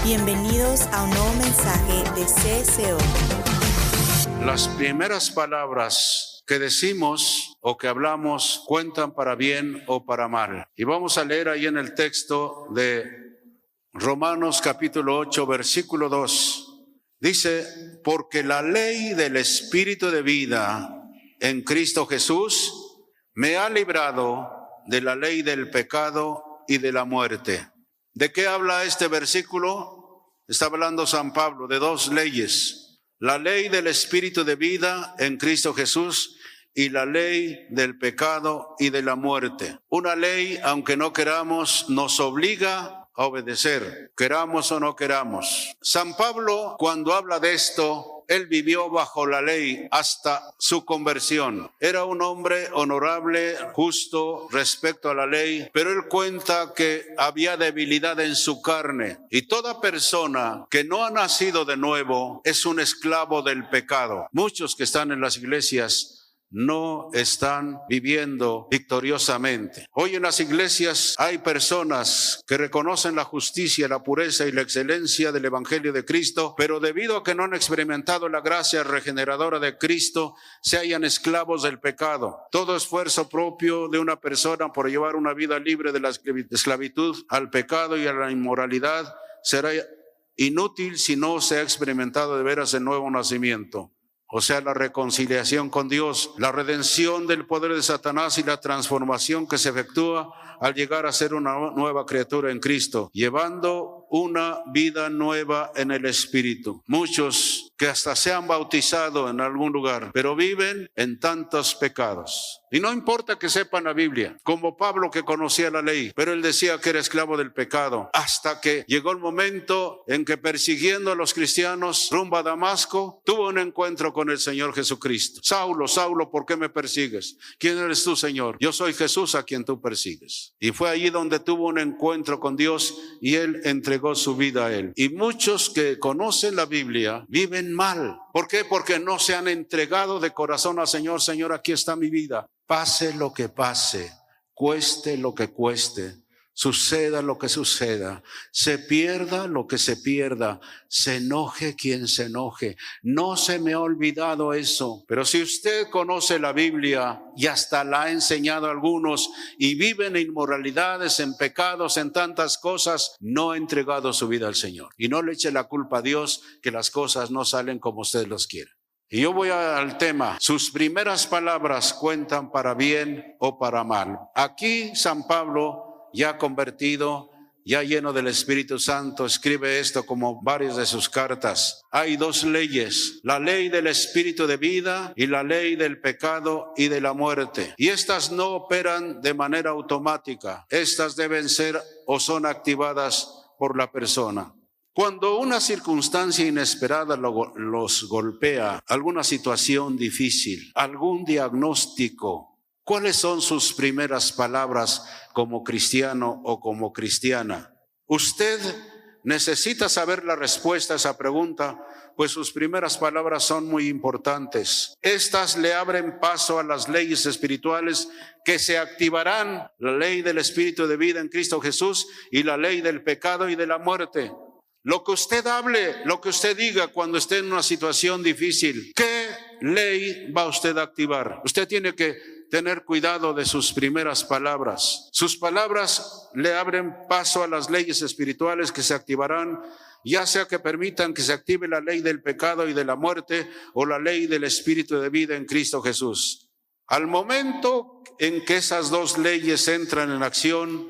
Bienvenidos a un nuevo mensaje de CSO. Las primeras palabras que decimos o que hablamos cuentan para bien o para mal. Y vamos a leer ahí en el texto de Romanos capítulo 8, versículo 2. Dice, porque la ley del Espíritu de vida en Cristo Jesús me ha librado de la ley del pecado y de la muerte. ¿De qué habla este versículo? Está hablando San Pablo de dos leyes. La ley del Espíritu de vida en Cristo Jesús y la ley del pecado y de la muerte. Una ley, aunque no queramos, nos obliga a obedecer, queramos o no queramos. San Pablo, cuando habla de esto, él vivió bajo la ley hasta su conversión. Era un hombre honorable, justo respecto a la ley, pero él cuenta que había debilidad en su carne. Y toda persona que no ha nacido de nuevo es un esclavo del pecado. Muchos que están en las iglesias no están viviendo victoriosamente. Hoy en las iglesias hay personas que reconocen la justicia, la pureza y la excelencia del Evangelio de Cristo, pero debido a que no han experimentado la gracia regeneradora de Cristo, se hallan esclavos del pecado. Todo esfuerzo propio de una persona por llevar una vida libre de la esclavitud al pecado y a la inmoralidad será inútil si no se ha experimentado de veras el nuevo nacimiento. O sea, la reconciliación con Dios, la redención del poder de Satanás y la transformación que se efectúa al llegar a ser una nueva criatura en Cristo, llevando una vida nueva en el Espíritu. Muchos que hasta se han bautizado en algún lugar, pero viven en tantos pecados. Y no importa que sepan la Biblia, como Pablo que conocía la ley, pero él decía que era esclavo del pecado, hasta que llegó el momento en que persiguiendo a los cristianos rumbo a Damasco, tuvo un encuentro con el Señor Jesucristo. Saulo, Saulo, ¿por qué me persigues? ¿Quién eres tú, Señor? Yo soy Jesús a quien tú persigues. Y fue allí donde tuvo un encuentro con Dios y él entregó su vida a él. Y muchos que conocen la Biblia viven mal. ¿Por qué? Porque no se han entregado de corazón al Señor. Señor, aquí está mi vida. Pase lo que pase, cueste lo que cueste, suceda lo que suceda, se pierda lo que se pierda, se enoje quien se enoje. No se me ha olvidado eso. Pero si usted conoce la Biblia y hasta la ha enseñado a algunos y vive en inmoralidades, en pecados, en tantas cosas, no ha entregado su vida al Señor. Y no le eche la culpa a Dios que las cosas no salen como usted los quiere. Y yo voy al tema. Sus primeras palabras cuentan para bien o para mal. Aquí San Pablo, ya convertido, ya lleno del Espíritu Santo, escribe esto como varias de sus cartas. Hay dos leyes, la ley del Espíritu de vida y la ley del pecado y de la muerte. Y estas no operan de manera automática. Estas deben ser o son activadas por la persona. Cuando una circunstancia inesperada los golpea, alguna situación difícil, algún diagnóstico, ¿cuáles son sus primeras palabras como cristiano o como cristiana? Usted necesita saber la respuesta a esa pregunta, pues sus primeras palabras son muy importantes. Estas le abren paso a las leyes espirituales que se activarán, la ley del Espíritu de vida en Cristo Jesús y la ley del pecado y de la muerte. Lo que usted hable, lo que usted diga cuando esté en una situación difícil, ¿qué ley va usted a activar? Usted tiene que tener cuidado de sus primeras palabras. Sus palabras le abren paso a las leyes espirituales que se activarán, ya sea que permitan que se active la ley del pecado y de la muerte o la ley del Espíritu de vida en Cristo Jesús. Al momento en que esas dos leyes entran en acción,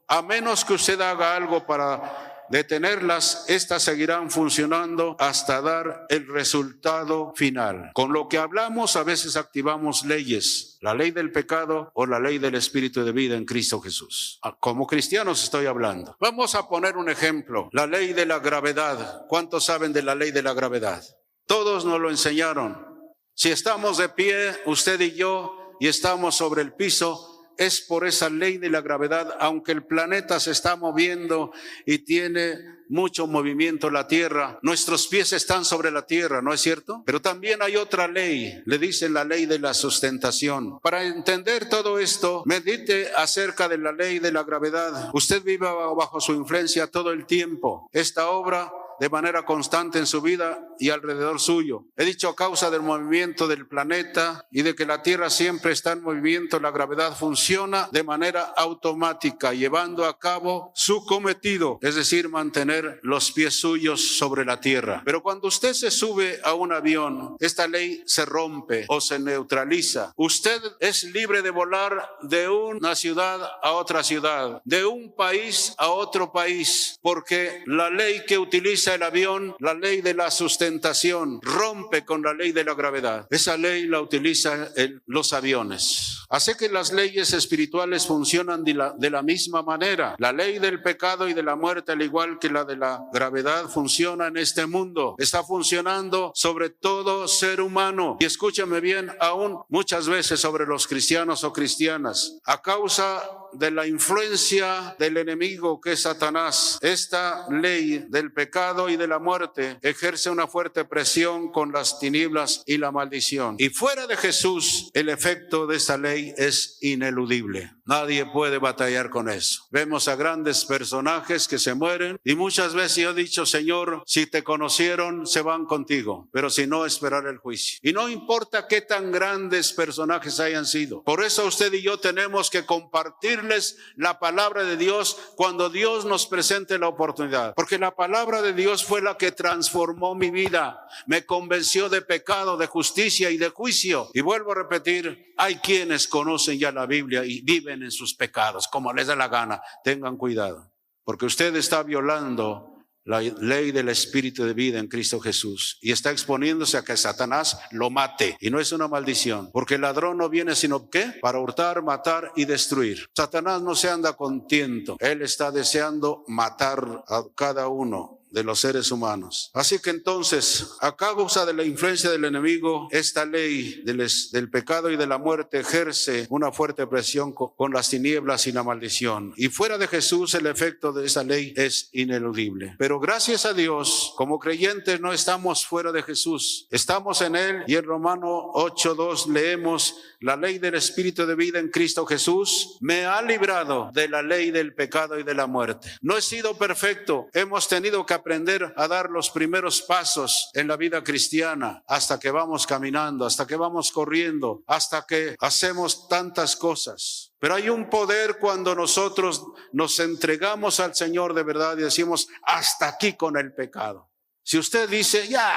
a menos que usted haga algo para detenerlas, estas seguirán funcionando hasta dar el resultado final. Con lo que hablamos, a veces activamos leyes, la ley del pecado o la ley del Espíritu de vida en Cristo Jesús. Como cristianos estoy hablando. Vamos a poner un ejemplo, la ley de la gravedad. ¿Cuántos saben de la ley de la gravedad? Todos nos lo enseñaron. Si estamos de pie, usted y yo, y estamos sobre el piso, es por esa ley de la gravedad, aunque el planeta se está moviendo y tiene mucho movimiento la tierra, nuestros pies están sobre la tierra, ¿no es cierto? Pero también hay otra ley, le dicen la ley de la sustentación. Para entender todo esto, medite acerca de la ley de la gravedad. Usted vive bajo su influencia todo el tiempo. Esta obra de manera constante en su vida y alrededor suyo. He dicho, a causa del movimiento del planeta y de que la Tierra siempre está en movimiento, la gravedad funciona de manera automática, llevando a cabo su cometido, es decir, mantener los pies suyos sobre la Tierra. Pero cuando usted se sube a un avión, esta ley se rompe o se neutraliza. Usted es libre de volar de una ciudad a otra ciudad, de un país a otro país, porque la ley que utiliza el avión, la ley de la sustentación, rompe con la ley de la gravedad. Esa ley la utilizan los aviones. Así que las leyes espirituales funcionan de la misma manera. La ley del pecado y de la muerte, al igual que la de la gravedad, funciona en este mundo. Está funcionando sobre todo ser humano. Y escúchame bien, aún muchas veces sobre los cristianos o cristianas. A causa de la influencia del enemigo que es Satanás, esta ley del pecado y de la muerte ejerce una fuerte presión con las tinieblas y la maldición. Y fuera de Jesús, el efecto de esta ley es ineludible. Nadie puede batallar con eso. Vemos a grandes personajes que se mueren y muchas veces yo he dicho, Señor, si te conocieron, se van contigo, pero si no, esperar el juicio. Y no importa qué tan grandes personajes hayan sido. Por eso usted y yo tenemos que compartirles la palabra de Dios cuando Dios nos presente la oportunidad. Porque la palabra de Dios fue la que transformó mi vida. Me convenció de pecado, de justicia y de juicio. Y vuelvo a repetir, hay quienes conocen ya la Biblia y viven en sus pecados, como les da la gana. Tengan cuidado, porque usted está violando la ley del espíritu de vida en Cristo Jesús y está exponiéndose a que Satanás lo mate. Y no es una maldición, porque el ladrón no viene sino ¿qué? Para hurtar, matar y destruir. Satanás no se anda contento, él está deseando matar a cada uno de los seres humanos. Así que entonces, a causa de la influencia del enemigo, esta ley del pecado y de la muerte ejerce una fuerte presión con las tinieblas y la maldición. Y fuera de Jesús, el efecto de esa ley es ineludible. Pero gracias a Dios, como creyentes no estamos fuera de Jesús. Estamos en Él, y en Romanos 8:2 leemos, la ley del Espíritu de vida en Cristo Jesús me ha librado de la ley del pecado y de la muerte. No he sido perfecto. Hemos tenido que aprender a dar los primeros pasos en la vida cristiana, hasta que vamos caminando, hasta que vamos corriendo, hasta que hacemos tantas cosas. Pero hay un poder cuando nosotros nos entregamos al Señor de verdad y decimos, hasta aquí con el pecado. Si usted dice, ya,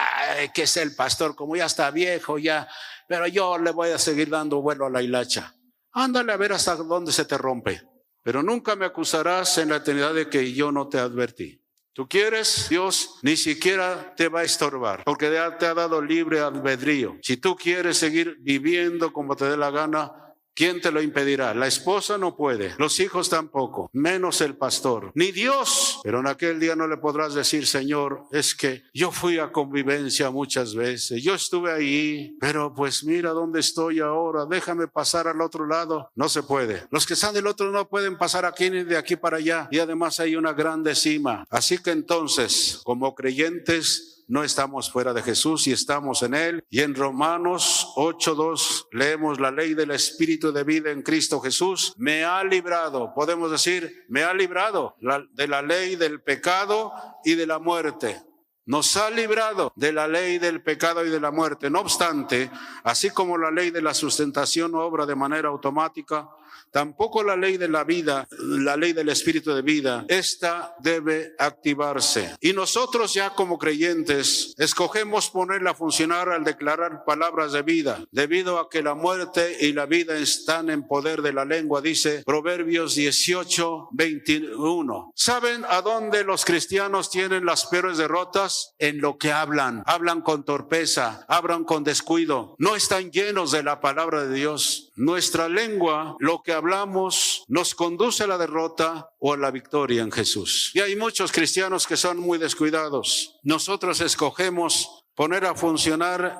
que es el pastor, como ya está viejo, ya, pero yo le voy a seguir dando vuelo a la hilacha. Ándale a ver hasta dónde se te rompe. Pero nunca me acusarás en la eternidad de que yo no te advertí. Tú quieres, Dios ni siquiera te va a estorbar, porque te ha dado libre albedrío. Si tú quieres seguir viviendo como te dé la gana, ¿quién te lo impedirá? La esposa no puede, los hijos tampoco, menos el pastor, ni Dios. Pero en aquel día no le podrás decir, Señor, es que yo fui a convivencia muchas veces, yo estuve ahí, pero pues mira dónde estoy ahora, déjame pasar al otro lado. No se puede. Los que están del otro no pueden pasar aquí ni de aquí para allá, y además hay una grande cima. Así que entonces, como creyentes, no estamos fuera de Jesús y estamos en Él. Y en Romanos 8:2 leemos, la ley del Espíritu de vida en Cristo Jesús me ha librado. Podemos decir, me ha librado de la ley del pecado y de la muerte. Nos ha librado de la ley del pecado y de la muerte. No obstante, así como la ley de la sustentación obra de manera automática, tampoco la ley de la vida, la ley del espíritu de vida, esta debe activarse. Y nosotros ya como creyentes escogemos ponerla a funcionar al declarar palabras de vida, debido a que la muerte y la vida están en poder de la lengua, dice Proverbios 18:21. ¿Saben a dónde los cristianos tienen las peores derrotas? En lo que hablan. Hablan con torpeza, hablan con descuido. No están llenos de la palabra de Dios. Nuestra lengua, lo que hablamos, nos conduce a la derrota o a la victoria en Jesús. Y hay muchos cristianos que son muy descuidados. Nosotros escogemos poner a funcionar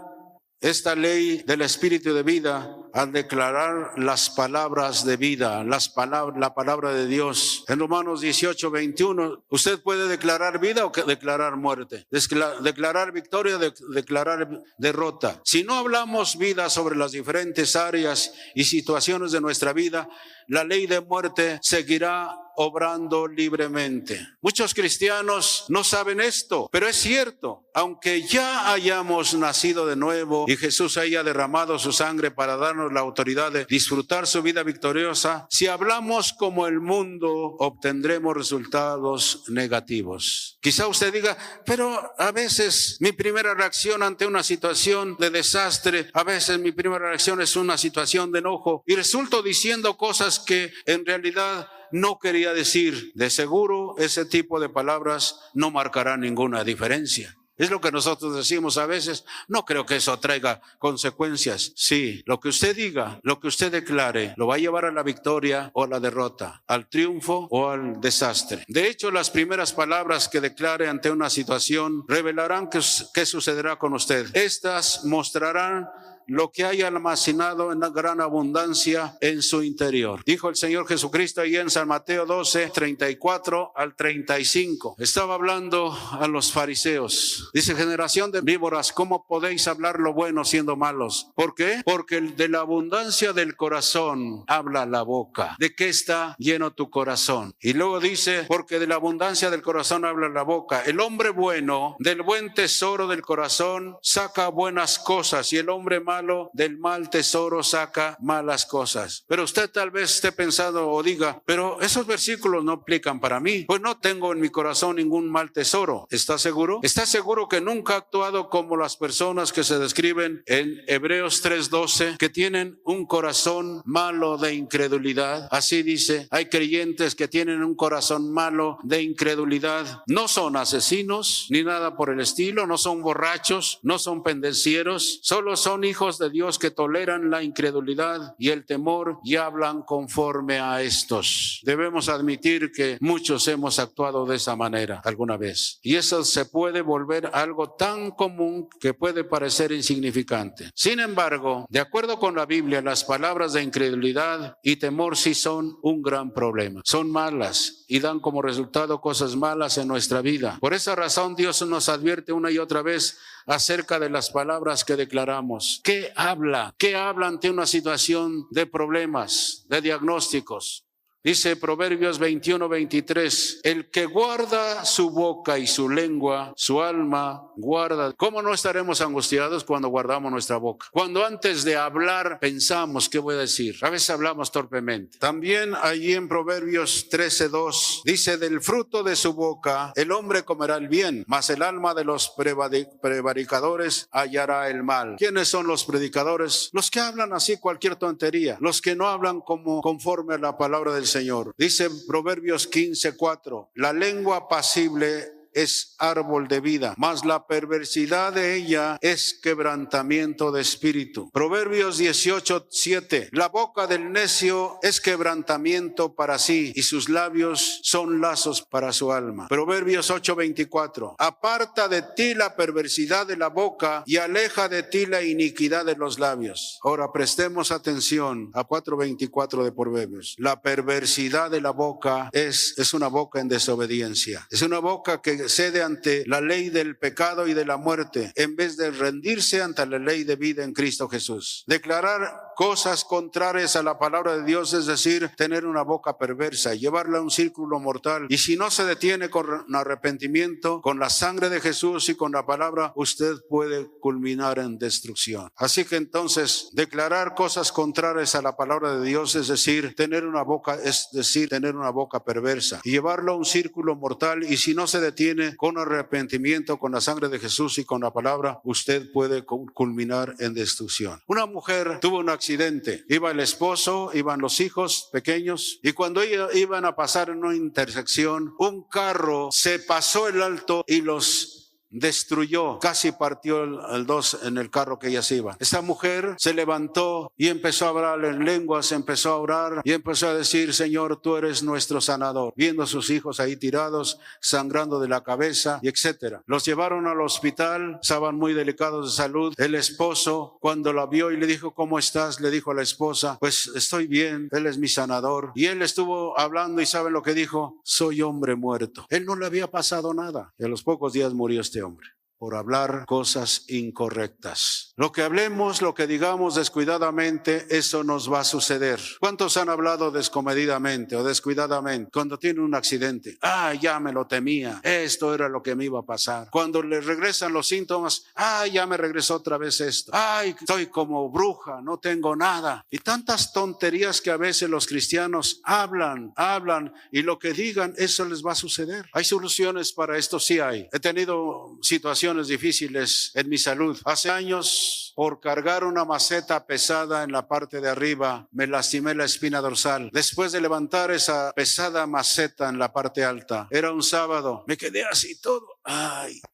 esta ley del espíritu de vida al declarar las palabras de vida, la palabra de Dios. En Romanos 18:21, usted puede declarar vida o declarar muerte, declarar victoria, declarar derrota. Si no hablamos vida sobre las diferentes áreas y situaciones de nuestra vida, la ley de muerte seguirá obrando libremente. Muchos cristianos no saben esto, pero es cierto. Aunque ya hayamos nacido de nuevo y Jesús haya derramado su sangre para darnos la autoridad de disfrutar su vida victoriosa, si hablamos como el mundo, obtendremos resultados negativos. Quizá usted diga, pero a veces mi primera reacción ante una situación de desastre, a veces mi primera reacción es una situación de enojo y resulto diciendo cosas que en realidad no quería decir. De seguro ese tipo de palabras no marcará ninguna diferencia. Es lo que nosotros decimos a veces. No creo que eso traiga consecuencias. Sí, lo que usted diga, lo que usted declare, lo va a llevar a la victoria o a la derrota, al triunfo o al desastre. De hecho, las primeras palabras que declare ante una situación revelarán qué sucederá con usted. Estas mostrarán lo que hay almacenado en gran abundancia en su interior. Dijo el Señor Jesucristo ahí en San Mateo 12:34 al 35. Estaba hablando a los fariseos. Dice, generación de víboras, ¿cómo podéis hablar lo bueno siendo malos? ¿Por qué? Porque de la abundancia del corazón habla la boca. ¿De qué está lleno tu corazón? Y luego dice, porque de la abundancia del corazón habla la boca. El hombre bueno, del buen tesoro del corazón, saca buenas cosas, y el hombre malo del mal tesoro saca malas cosas. Pero usted tal vez esté pensando o diga, pero esos versículos no aplican para mí. Pues no tengo en mi corazón ningún mal tesoro. ¿Está seguro? ¿Está seguro que nunca ha actuado como las personas que se describen en Hebreos 3:12, que tienen un corazón malo de incredulidad? Así dice, hay creyentes que tienen un corazón malo de incredulidad. No son asesinos ni nada por el estilo, no son borrachos, no son pendencieros, solo son hijos de Dios que toleran la incredulidad y el temor y hablan conforme a estos. Debemos admitir que muchos hemos actuado de esa manera alguna vez, y eso se puede volver algo tan común que puede parecer insignificante. Sin embargo, de acuerdo con la Biblia, las palabras de incredulidad y temor sí son un gran problema. Son malas y dan como resultado cosas malas en nuestra vida. Por esa razón Dios nos advierte una y otra vez acerca de las palabras que declaramos. ¿Qué habla? ¿Qué habla ante una situación de problemas, de diagnósticos? Dice Proverbios 21:23, el que guarda su boca y su lengua, su alma guarda. ¿Cómo no estaremos angustiados cuando guardamos nuestra boca? Cuando antes de hablar pensamos, ¿qué voy a decir? A veces hablamos torpemente. También allí en Proverbios 13:2 dice, del fruto de su boca el hombre comerá el bien, mas el alma de los prevaricadores hallará el mal. ¿Quiénes son los predicadores? Los que hablan así cualquier tontería, los que no hablan conforme a la palabra del Señor. Dice Proverbios 15:4, la lengua apacible es árbol de vida, mas la perversidad de ella es quebrantamiento de espíritu. Proverbios 18:7, la boca del necio es quebrantamiento para sí, y sus labios son lazos para su alma. Proverbios 8:24, aparta de ti la perversidad de la boca y aleja de ti la iniquidad de los labios. Ahora prestemos atención a 4:24 de Proverbios. La perversidad de la boca es una boca en desobediencia. Es una boca que cede ante la ley del pecado y de la muerte en vez de rendirse ante la ley de vida en Cristo Jesús. Declarar cosas contrarias a la palabra de Dios, es decir, tener una boca perversa, llevarla a un círculo mortal. Y si no se detiene con arrepentimiento, con la sangre de Jesús y con la palabra, usted puede culminar en destrucción. Así que entonces, declarar cosas contrarias a la palabra de Dios, es decir, tener una boca perversa, y llevarlo a un círculo mortal. Y si no se detiene con arrepentimiento, con la sangre de Jesús y con la palabra, usted puede culminar en destrucción. Una mujer tuvo un accidente. Iba el esposo, iban los hijos pequeños, y cuando iban a pasar en una intersección, un carro se pasó el alto y los destruyó, casi partió el dos en el carro que ellas iban. Esta mujer se levantó y empezó a hablar en lenguas, empezó a orar y empezó a decir: Señor, tú eres nuestro sanador. Viendo a sus hijos ahí tirados, sangrando de la cabeza y etcétera. Los llevaron al hospital, estaban muy delicados de salud. El esposo, cuando la vio y le dijo: ¿cómo estás?, le dijo a la esposa: pues estoy bien, él es mi sanador. Y él estuvo hablando y ¿saben lo que dijo? Soy hombre muerto. Él no le había pasado nada. Y a los pocos días murió este hombre por hablar cosas incorrectas. Lo que hablemos, lo que digamos descuidadamente, eso nos va a suceder. ¿Cuántos han hablado descomedidamente o descuidadamente? Cuando tiene un accidente: ya me lo temía, esto era lo que me iba a pasar. Cuando le regresan los síntomas: ya me regresó otra vez esto. Estoy como bruja, no tengo nada. Y tantas tonterías que a veces los cristianos hablan y lo que digan, eso les va a suceder. Hay soluciones para esto, sí hay. He tenido situaciones difíciles en mi salud. Hace años, por cargar una maceta pesada en la parte de arriba, me lastimé la espina dorsal. Después de levantar esa pesada maceta en la parte alta, era un sábado, me quedé así todo.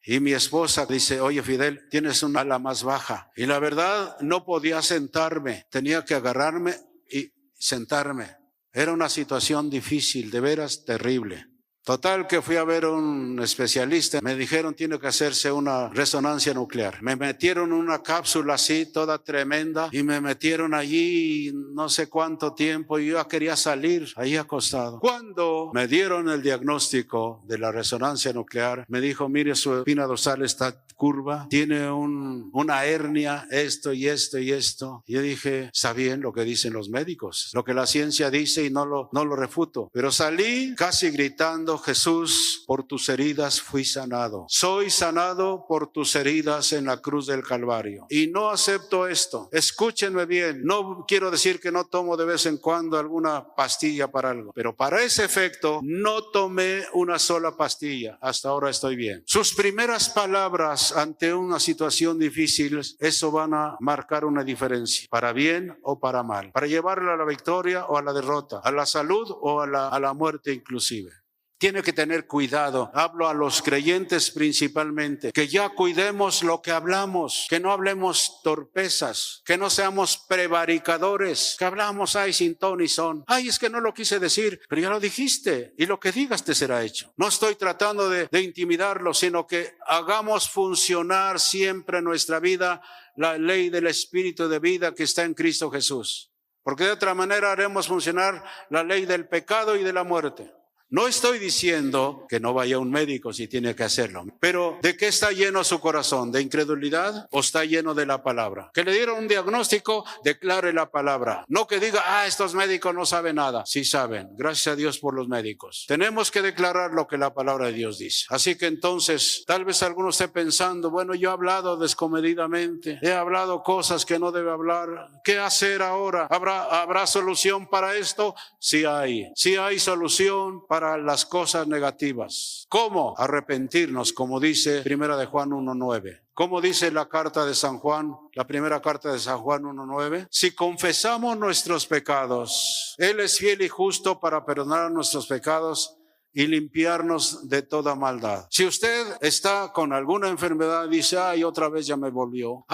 Y mi esposa dice: oye, Fidel, tienes un ala más baja. Y la verdad, no podía sentarme, tenía que agarrarme y sentarme. Era una situación difícil, de veras terrible. Total que fui a ver un especialista. Me dijeron: tiene que hacerse una resonancia nuclear. Me metieron una cápsula así, toda tremenda, y me metieron allí no sé cuánto tiempo, y yo ya quería salir ahí acostado. Cuando me dieron el diagnóstico de la resonancia nuclear, me dijo: mire, su espina dorsal está curva, tiene una hernia, esto y esto y esto. Y yo dije: está bien lo que dicen los médicos, lo que la ciencia dice, y no lo refuto. Pero salí casi gritando: Jesús, por tus heridas fui sanado. Soy sanado por tus heridas en la cruz del Calvario. Y no acepto esto. Escúchenme bien. No quiero decir que no tomo de vez en cuando alguna pastilla para algo, pero para ese efecto no tomé una sola pastilla. Hasta ahora estoy bien. Sus primeras palabras ante una situación difícil, eso van a marcar una diferencia, para bien o para mal, para llevarla a la victoria o a la derrota, a la salud o a la muerte inclusive. Tiene que tener cuidado. Hablo a los creyentes principalmente, que ya cuidemos lo que hablamos, que no hablemos torpezas, que no seamos prevaricadores, que hablamos sin ton ni son. Es que no lo quise decir, pero ya lo dijiste, y lo que digas te será hecho. No estoy tratando de intimidarlo, sino que hagamos funcionar siempre en nuestra vida la ley del Espíritu de vida que está en Cristo Jesús, porque de otra manera haremos funcionar la ley del pecado y de la muerte. No estoy diciendo que no vaya a un médico si tiene que hacerlo, pero ¿de qué está lleno su corazón? ¿De incredulidad o está lleno de la palabra? Que le dieron un diagnóstico, declare la palabra. No que diga: estos médicos no saben nada. Sí saben, gracias a Dios por los médicos. Tenemos que declarar lo que la palabra de Dios dice. Así que entonces, tal vez alguno esté pensando: bueno, yo he hablado descomedidamente, he hablado cosas que no debe hablar. ¿Qué hacer ahora? ¿Habrá solución para esto? Sí hay solución para las cosas negativas. ¿Cómo? Arrepentirnos, como dice Primera de Juan 1:9. ¿Cómo dice la carta de San Juan, la primera carta de San Juan 1:9? Si confesamos nuestros pecados, Él es fiel y justo para perdonar nuestros pecados y limpiarnos de toda maldad. Si usted está con alguna enfermedad y dice: otra vez ya me volvió.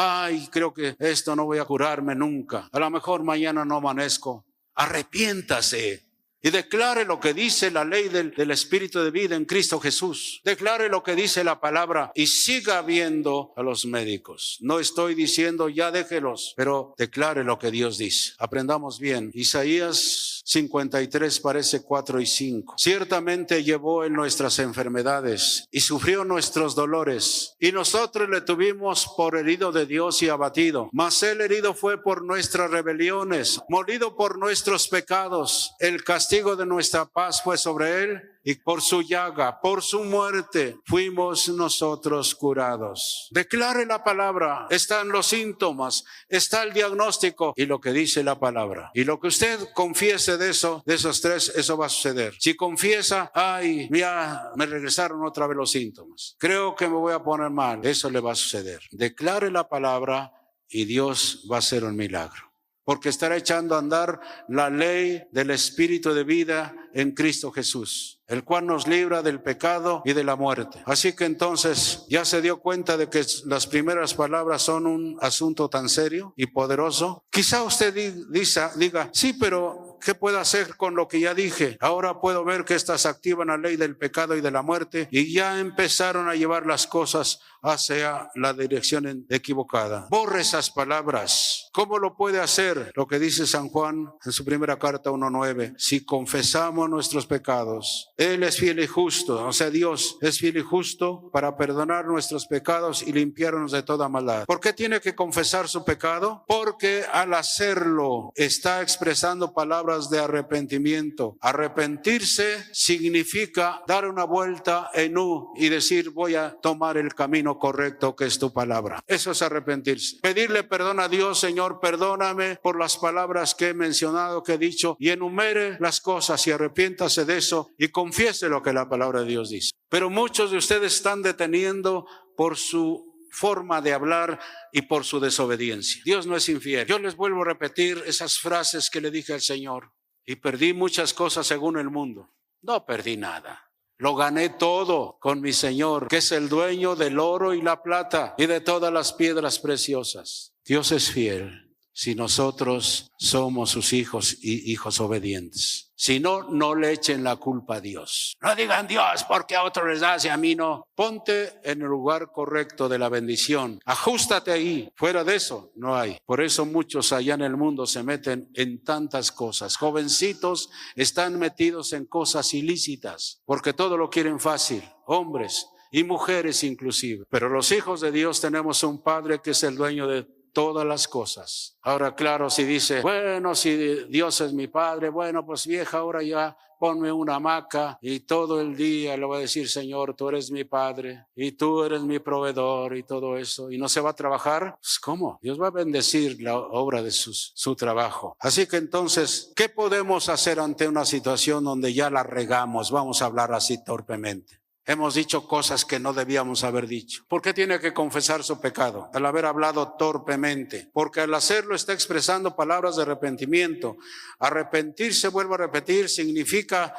Creo que esto no voy a curarme nunca. A lo mejor mañana no amanezco. Arrepiéntase. Y declare lo que dice la ley del Espíritu de vida en Cristo Jesús. Declare lo que dice la palabra y siga viendo a los médicos. No estoy diciendo ya déjelos, pero declare lo que Dios dice. Aprendamos bien. Isaías 53 parece 4 y 5. Ciertamente llevó en nuestras enfermedades y sufrió nuestros dolores. Y nosotros le tuvimos por herido de Dios y abatido. Mas él herido fue por nuestras rebeliones, molido por nuestros pecados. El castigo de nuestra paz fue sobre él, y por su llaga, por su muerte, fuimos nosotros curados. Declare la palabra. Están los síntomas, está el diagnóstico y lo que dice la palabra. Y lo que usted confiese de esos tres, eso va a suceder. Si confiesa: ya me regresaron otra vez los síntomas, creo que me voy a poner mal, eso le va a suceder. Declare la palabra y Dios va a hacer un milagro. porque estará echando a andar la ley del Espíritu de vida en Cristo Jesús, el cual nos libra del pecado y de la muerte. Así que entonces ya se dio cuenta de que las primeras palabras son un asunto tan serio y poderoso. Quizá usted diga, sí, pero ¿qué puedo hacer con lo que ya dije? Ahora puedo ver que estas activan la ley del pecado y de la muerte y ya empezaron a llevar las cosas hacia la dirección equivocada. Borre esas palabras. ¿Cómo lo puede hacer? Lo que dice San Juan en su primera carta 1:9. Si confesamos nuestros pecados, Él es fiel y justo, o sea, Dios es fiel y justo para perdonar nuestros pecados y limpiarnos de toda maldad. ¿Por qué tiene que confesar su pecado? Porque al hacerlo está expresando palabras de arrepentimiento. Arrepentirse significa dar una vuelta en U y decir, voy a tomar el camino correcto que es tu palabra. Eso es arrepentirse. Pedirle perdón a Dios, Señor, perdóname por las palabras que he mencionado, que he dicho, y enumere las cosas y arrepiéntase de eso y confiese lo que la palabra de Dios dice. Pero muchos de ustedes están deteniendo por su forma de hablar y por su desobediencia. Dios no es infiel. Yo les vuelvo a repetir esas frases que le dije al Señor. Y perdí muchas cosas según el mundo. No perdí nada. Lo gané todo con mi Señor, que es el dueño del oro y la plata y de todas las piedras preciosas. Dios es fiel si nosotros somos sus hijos y hijos obedientes. Si no, no le echen la culpa a Dios. No digan, Dios, porque a otros les das y a mí no. Ponte en el lugar correcto de la bendición. Ajústate ahí. Fuera de eso, no hay. Por eso muchos allá en el mundo se meten en tantas cosas. Jovencitos están metidos en cosas ilícitas, porque todo lo quieren fácil. Hombres y mujeres inclusive. Pero los hijos de Dios tenemos un Padre que es el dueño de todas las cosas. Ahora, claro, si dice, bueno, si Dios es mi Padre, bueno, pues vieja, ahora ya ponme una hamaca y todo el día le voy a decir, Señor, tú eres mi Padre y tú eres mi proveedor y todo eso. ¿Y no se va a trabajar? Pues, ¿cómo? Dios va a bendecir la obra de su trabajo. Así que entonces, ¿qué podemos hacer ante una situación donde ya la regamos? Vamos a hablar así torpemente. Hemos dicho cosas que no debíamos haber dicho. ¿Por qué tiene que confesar su pecado? Al haber hablado torpemente. Porque al hacerlo está expresando palabras de arrepentimiento. Arrepentirse, vuelvo a repetir, significa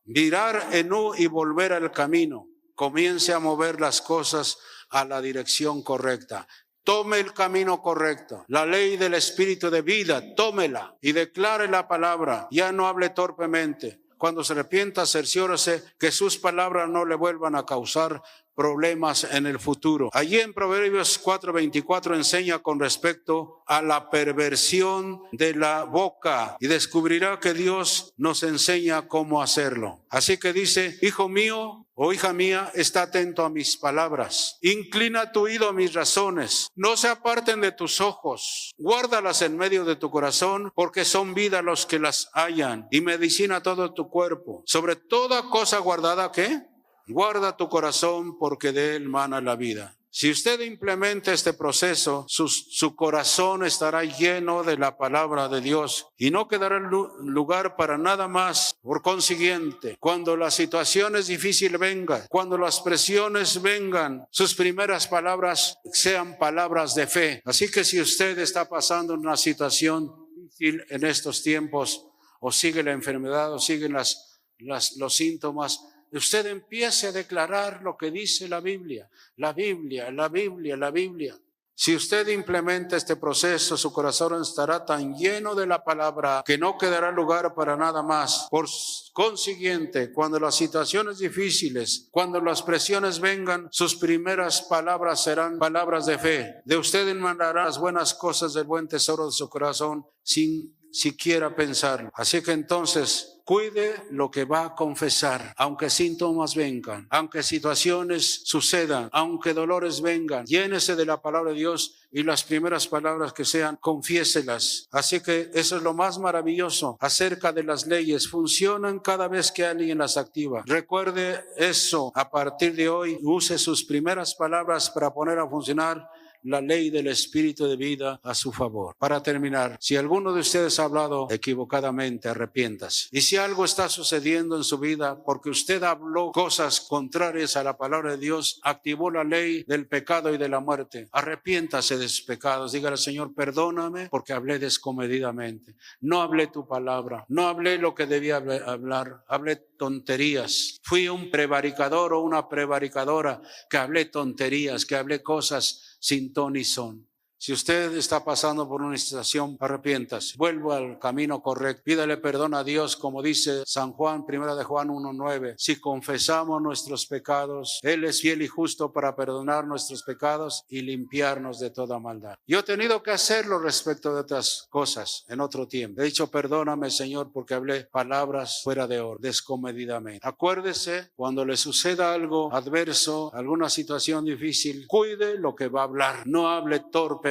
virar en U y volver al camino. Comience a mover las cosas a la dirección correcta. Tome el camino correcto. La ley del Espíritu de vida, tómela y declare la palabra. Ya no hable torpemente. Cuando se arrepienta, cerciórese que sus palabras no le vuelvan a causar problemas en el futuro. Allí en Proverbios 4:24 enseña con respecto a la perversión de la boca y descubrirá que Dios nos enseña cómo hacerlo. Así que dice, hijo mío o hija mía, está atento a mis palabras. Inclina tu oído a mis razones. No se aparten de tus ojos. Guárdalas en medio de tu corazón, porque son vida los que las hallan y medicina todo tu cuerpo. Sobre toda cosa guardada, ¿qué? Guarda tu corazón, porque de él mana la vida. Si usted implementa este proceso, su corazón estará lleno de la palabra de Dios y no quedará lugar para nada más. Por consiguiente, cuando las situaciones difíciles vengan, cuando las presiones vengan, sus primeras palabras sean palabras de fe. Así que si usted está pasando una situación difícil en estos tiempos, o sigue la enfermedad, o siguen los síntomas, usted empiece a declarar lo que dice la Biblia, la Biblia, la Biblia, la Biblia. Si usted implementa este proceso, su corazón estará tan lleno de la palabra que no quedará lugar para nada más. Por consiguiente, cuando las situaciones difíciles, cuando las presiones vengan, sus primeras palabras serán palabras de fe. De usted emanarán las buenas cosas del buen tesoro de su corazón sin siquiera pensarlo. Así que entonces, cuide lo que va a confesar, aunque síntomas vengan, aunque situaciones sucedan, aunque dolores vengan. Llénese de la palabra de Dios y las primeras palabras que sean, confiéselas. Así que eso es lo más maravilloso acerca de las leyes. Funcionan cada vez que alguien las activa. Recuerde eso. A partir de hoy, use sus primeras palabras para poner a funcionar la ley del Espíritu de vida a su favor. Para terminar, si alguno de ustedes ha hablado equivocadamente, arrepiéntase. Y si algo está sucediendo en su vida porque usted habló cosas contrarias a la palabra de Dios, activó la ley del pecado y de la muerte, arrepiéntase de sus pecados. Dígale: Señor, perdóname porque hablé descomedidamente. No hablé tu palabra, no hablé lo que debía hablar, hablé tonterías. Fui un prevaricador o una prevaricadora que hablé tonterías, que hablé cosas sin ton ni son. Si usted está pasando por una situación, arrepiéntase, vuelva al camino correcto, pídale perdón a Dios, como dice San Juan, 1 de Juan 1:9. Si confesamos nuestros pecados, Él es fiel y justo para perdonar nuestros pecados y limpiarnos de toda maldad. Yo he tenido que hacerlo respecto de otras cosas en otro tiempo. He dicho: perdóname, Señor, porque hablé palabras fuera de orden, descomedidamente. Acuérdese, cuando le suceda algo adverso, alguna situación difícil, cuide lo que va a hablar. No hable torpe.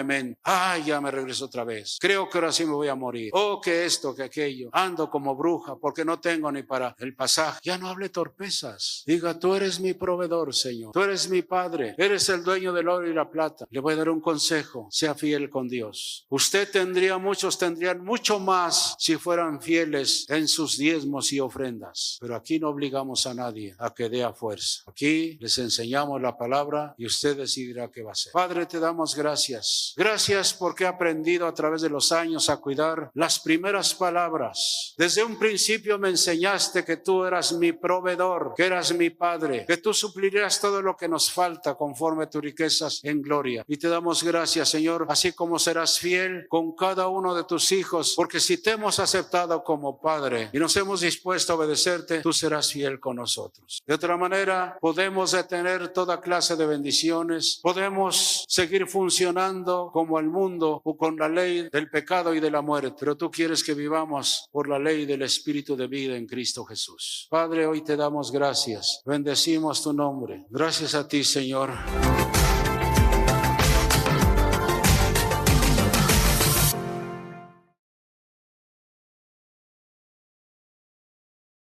Ya me regreso otra vez. Creo que ahora sí me voy a morir. Que esto, que aquello. Ando como bruja porque no tengo ni para el pasaje. Ya no hable torpezas. Diga: tú eres mi proveedor, Señor. Tú eres mi Padre. Eres el dueño del oro y la plata. Le voy a dar un consejo: sea fiel con Dios. Muchos tendrían mucho más si fueran fieles en sus diezmos y ofrendas. Pero aquí no obligamos a nadie a que dé a fuerza. Aquí les enseñamos la palabra y usted decidirá qué va a hacer. Padre, te damos gracias. Gracias porque he aprendido a través de los años a cuidar las primeras palabras. Desde un principio me enseñaste que tú eras mi proveedor, que eras mi Padre, que tú suplirías todo lo que nos falta conforme a tus riquezas en gloria. Y te damos gracias, Señor, así como serás fiel con cada uno de tus hijos, porque si te hemos aceptado como Padre y nos hemos dispuesto a obedecerte, tú serás fiel con nosotros. De otra manera, podemos detener toda clase de bendiciones, podemos seguir funcionando como el mundo o con la ley del pecado y de la muerte, pero tú quieres que vivamos por la ley del Espíritu de vida en Cristo Jesús. Padre, hoy te damos gracias, bendecimos tu nombre. Gracias a ti, Señor.